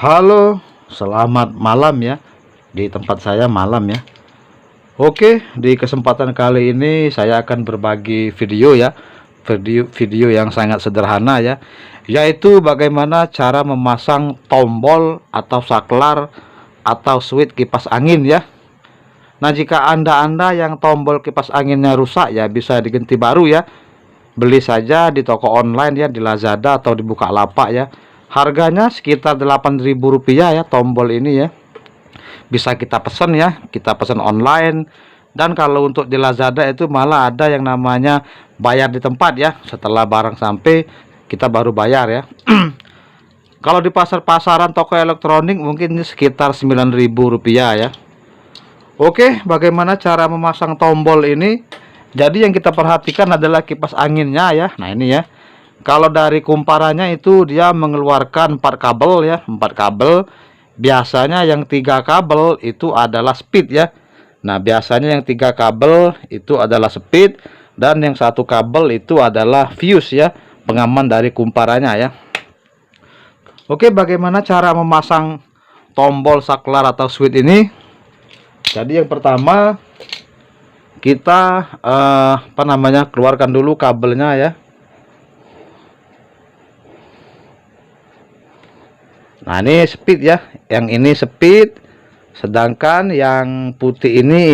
Halo, selamat malam ya. Di tempat saya malam ya. Oke, di kesempatan kali ini saya akan berbagi video ya. Video yang sangat sederhana ya, yaitu bagaimana cara memasang tombol atau saklar atau switch kipas angin ya. Nah, jika Anda yang tombol kipas anginnya rusak ya, bisa diganti baru ya. Beli saja di toko online ya, di Lazada atau di Bukalapak ya. Harganya sekitar Rp8.000 ya tombol ini ya. Bisa kita pesan ya, kita pesan online. Dan kalau untuk di Lazada itu malah ada yang namanya bayar di tempat ya. Setelah barang sampai kita baru bayar ya. Kalau di pasar-pasaran toko elektronik mungkin sekitar Rp9.000 ya. Oke, bagaimana cara memasang tombol ini? Jadi yang kita perhatikan adalah kipas anginnya ya. Nah ini ya. Kalau dari kumparannya itu dia mengeluarkan 4 kabel ya, 4 kabel. Biasanya yang 3 kabel itu adalah speed ya. Nah, biasanya yang 3 kabel itu adalah speed dan yang 1 kabel itu adalah fuse ya, pengaman dari kumparannya ya. Oke, bagaimana cara memasang tombol saklar atau switch ini? Jadi yang pertama kita keluarkan dulu kabelnya ya. Nah ini speed ya, yang ini speed, sedangkan yang putih ini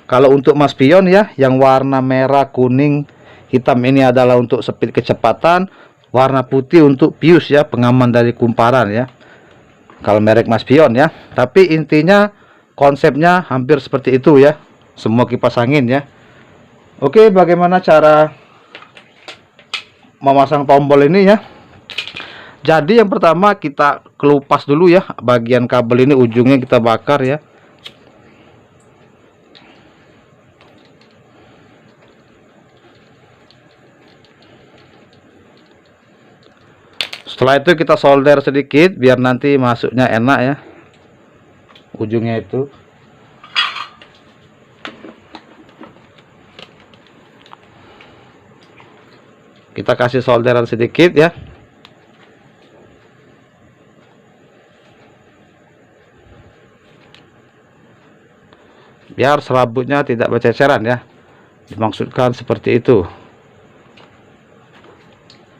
kalau untuk mas pion ya, yang warna merah, kuning, hitam ini adalah untuk speed kecepatan, warna putih untuk fuse ya, pengaman dari kumparan ya, kalau merek mas pion ya. Tapi intinya konsepnya hampir seperti itu ya, semua kipas angin ya. Oke, bagaimana cara memasang tombol ini ya? Jadi yang pertama kita kelupas dulu ya, bagian kabel ini ujungnya kita bakar ya. Setelah itu kita solder sedikit biar nanti masuknya enak ya, ujungnya itu. Kita kasih solderan sedikit ya. Biar serabutnya tidak berceceran ya, dimaksudkan seperti itu.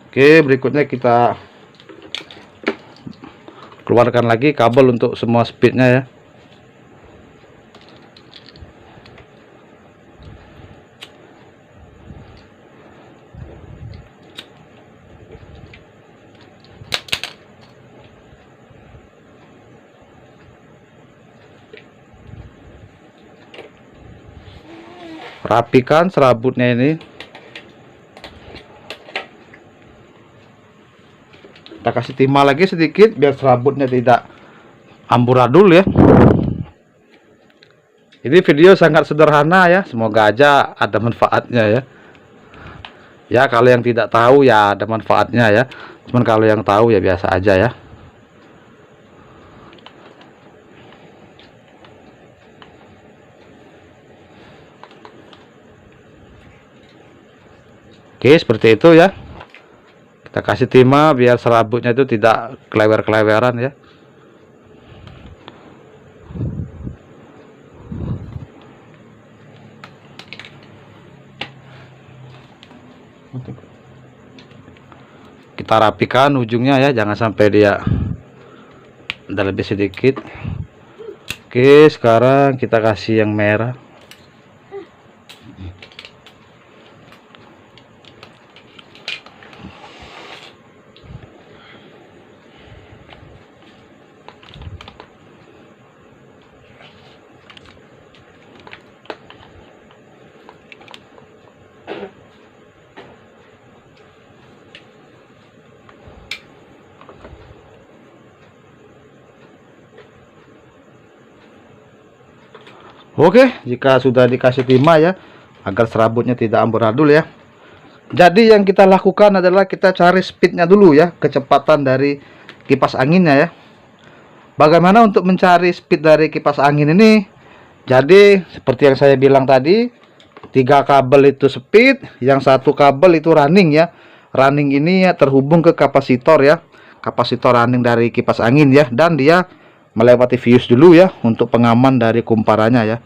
Oke, berikutnya kita keluarkan lagi kabel untuk semua speednya ya. Rapikan serabutnya ini. Kita kasih timah lagi sedikit biar serabutnya tidak amburadul ya. Ini video sangat sederhana ya, semoga aja ada manfaatnya ya. Ya kalau yang tidak tahu ya ada manfaatnya ya, cuman kalau yang tahu ya biasa aja ya. Oke, seperti itu ya. Kita kasih timah biar serabutnya itu tidak kelewer-keleweran ya. Kita rapikan ujungnya ya, jangan sampai dia ada lebih sedikit. Oke, sekarang kita kasih yang merah. Oke, jika sudah dikasih timah ya, agar serabutnya tidak amburadul ya. Jadi yang kita lakukan adalah kita cari speednya dulu ya, kecepatan dari kipas anginnya ya. Bagaimana untuk mencari speed dari kipas angin ini? Jadi seperti yang saya bilang tadi, 3 kabel itu speed, yang 1 kabel itu running ya. Running ini ya terhubung ke kapasitor ya. kapasitor running dari kipas angin ya, dan dia melewati fuse dulu ya untuk pengaman dari kumparannya ya.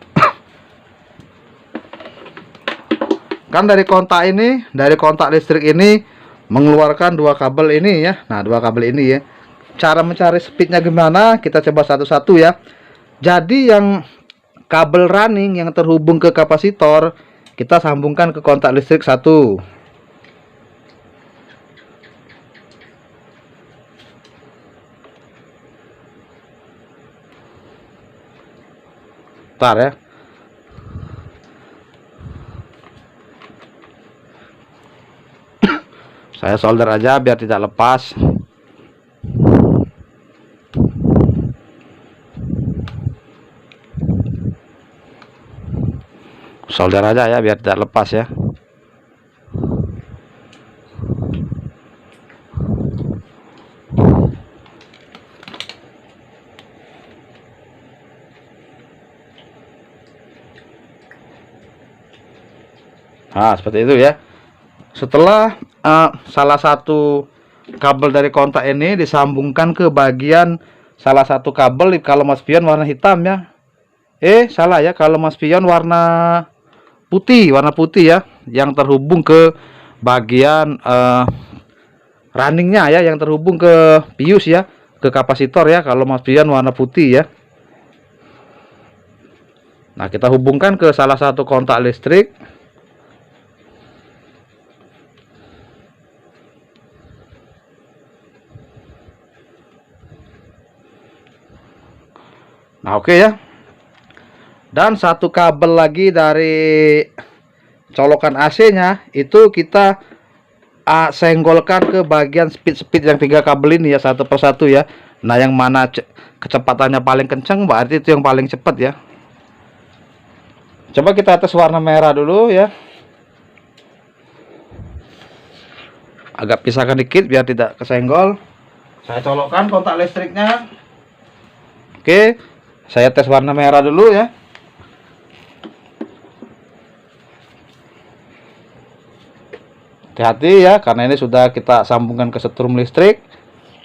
Kan dari kontak listrik ini mengeluarkan dua kabel ini ya. Nah, dua kabel ini ya. Cara mencari speednya gimana? Kita coba satu-satu ya. Jadi yang kabel running yang terhubung ke kapasitor kita sambungkan ke kontak listrik satu. Bentar ya. Saya solder aja biar tidak lepas. Solder aja ya biar tidak lepas ya. Nah, seperti itu ya. Setelah salah satu kabel dari kontak ini disambungkan ke bagian salah satu kabel, kalau mas pion warna hitam ya. Salah ya, kalau mas pion warna putih ya, yang terhubung ke bagian runningnya ya, yang terhubung ke pius ya, ke kapasitor ya. Kalau mas pion warna putih ya. Nah, kita hubungkan ke salah satu kontak listrik. Nah, oke ya. Dan satu kabel lagi dari colokan AC-nya itu kita senggolkan ke bagian speed yang 3 kabel ini ya, satu persatu ya. Nah, yang mana kecepatannya paling kencang berarti itu yang paling cepat ya. Coba kita tes warna merah dulu ya. Agak pisahkan dikit biar tidak kesenggol. Saya colokkan kontak listriknya. Oke, saya tes warna merah dulu ya. Hati-hati ya, karena ini sudah kita sambungkan ke setrum listrik.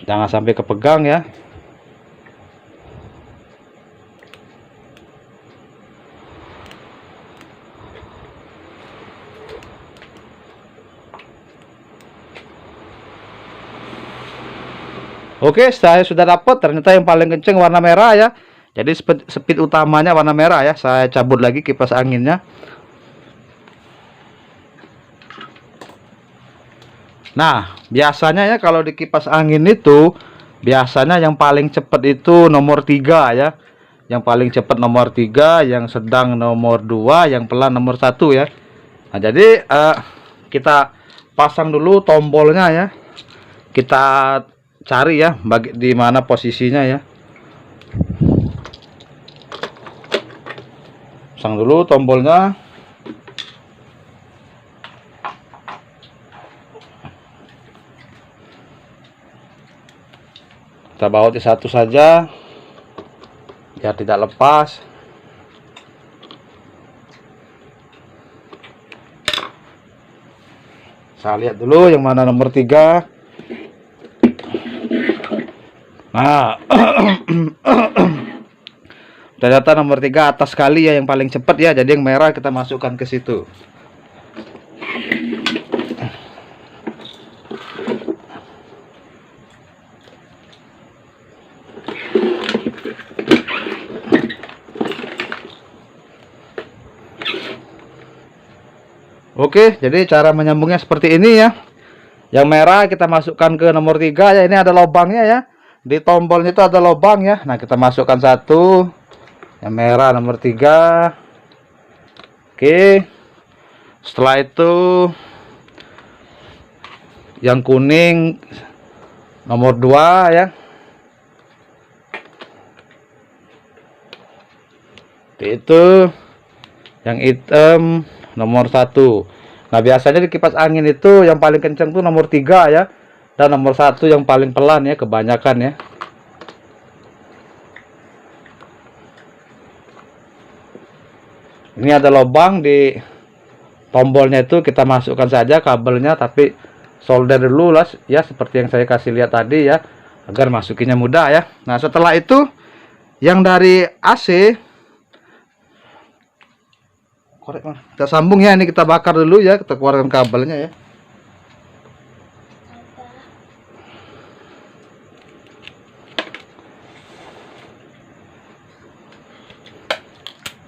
Jangan sampai kepegang ya. Oke, saya sudah dapat, ternyata yang paling kenceng warna merah ya. Jadi speed utamanya warna merah ya. Saya cabut lagi kipas anginnya. Nah, biasanya ya kalau di kipas angin itu biasanya yang paling cepat itu nomor 3 ya. Yang paling cepat nomor 3, yang sedang nomor 2, yang pelan nomor 1 ya. Nah, jadi kita pasang dulu tombolnya ya. Kita cari ya di mana posisinya ya. Pasang dulu tombolnya. Kita baut satu saja biar tidak lepas. Saya lihat dulu yang mana nomor 3. Nah, ternyata nomor 3 atas sekali ya, yang paling cepat ya. Jadi yang merah kita masukkan ke situ. Oke, jadi cara menyambungnya seperti ini ya. Yang merah kita masukkan ke nomor 3 ya. Ini ada lubangnya ya. Di tombolnya itu ada lubang ya. Nah, kita masukkan satu. Yang merah nomor 3. Oke. Setelah itu yang kuning nomor 2 ya. Itu yang hitam nomor 1. Nah, biasanya di kipas angin itu yang paling kencang tuh nomor 3 ya, dan nomor 1 yang paling pelan ya, kebanyakan ya. Ini ada lubang di tombolnya, itu kita masukkan saja kabelnya, tapi solder dulu lah ya, seperti yang saya kasih lihat tadi ya. agar masukinnya mudah ya. Nah setelah itu yang dari AC korek mana? Kita sambung ya, ini kita bakar dulu ya, kita keluarkan kabelnya ya.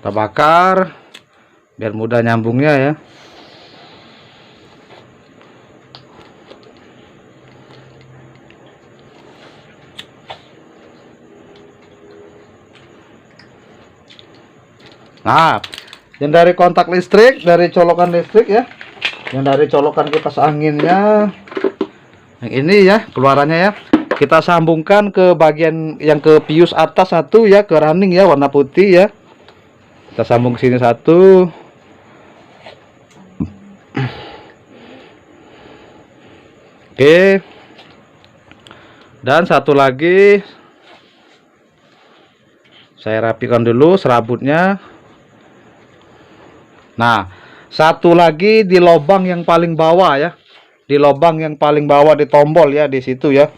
Kita bakar biar mudah nyambungnya ya. Nah, yang dari kontak listrik, dari colokan listrik ya, yang dari colokan kipas anginnya, yang ini ya keluarannya ya, kita sambungkan ke bagian yang ke pius atas satu ya, ke running ya warna putih ya. Kita sambung ke sini satu. Oke. Dan satu lagi saya rapikan dulu serabutnya. Nah, satu lagi di lubang yang paling bawah ya. Di lubang yang paling bawah di tombol ya, di situ ya.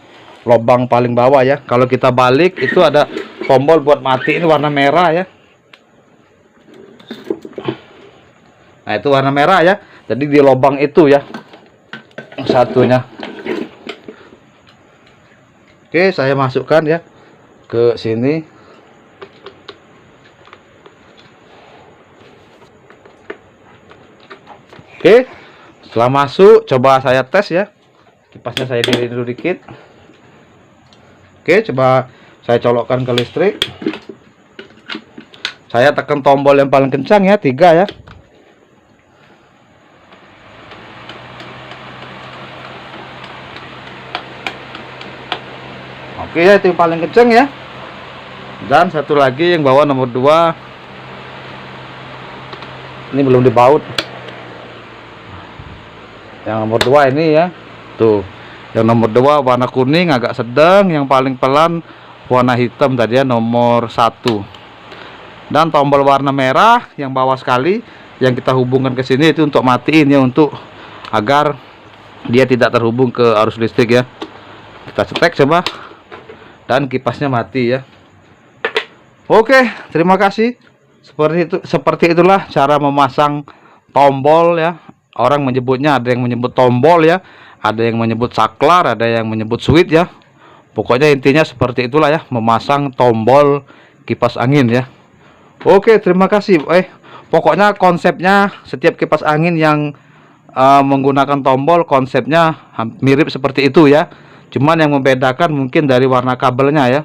Lubang paling bawah ya. Kalau kita balik itu ada tombol buat matiin warna merah ya. Nah, itu warna merah ya. Jadi di lubang itu ya. Satunya. Oke, saya masukkan ya ke sini. Oke, setelah masuk coba saya tes ya. Kipasnya saya diri dulu dikit. Oke, coba saya colokkan ke listrik. Saya tekan tombol yang paling kencang ya, 3 ya. Oke ya, itu yang paling kencang ya. Dan satu lagi yang bawah nomor 2. Ini belum dibaut. Yang nomor 2 ini ya. Tuh. Yang nomor 2 warna kuning agak sedang, yang paling pelan warna hitam tadi ya, nomor 1. Dan tombol warna merah yang bawah sekali yang kita hubungkan ke sini itu untuk matiin ya, untuk agar dia tidak terhubung ke arus listrik ya. Kita cetek coba. Dan kipasnya mati ya. Oke, terima kasih. Seperti itulah cara memasang tombol ya. Orang menyebutnya, ada yang menyebut tombol ya, ada yang menyebut saklar, ada yang menyebut switch ya. Pokoknya intinya seperti itulah ya, memasang tombol kipas angin ya. Oke, terima kasih. Pokoknya konsepnya setiap kipas angin yang menggunakan tombol konsepnya mirip seperti itu ya. Cuman yang membedakan mungkin dari warna kabelnya ya.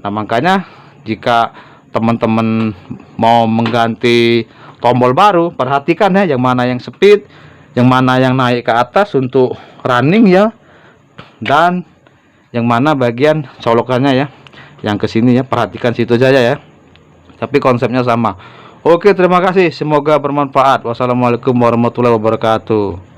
Nah, makanya jika teman-teman mau mengganti tombol baru, perhatikan ya yang mana yang speed, yang mana yang naik ke atas untuk running ya, dan yang mana bagian colokannya ya, yang ke sini ya. Perhatikan situ saja ya. Tapi konsepnya sama. Oke, terima kasih. Semoga bermanfaat. Wassalamualaikum warahmatullahi wabarakatuh.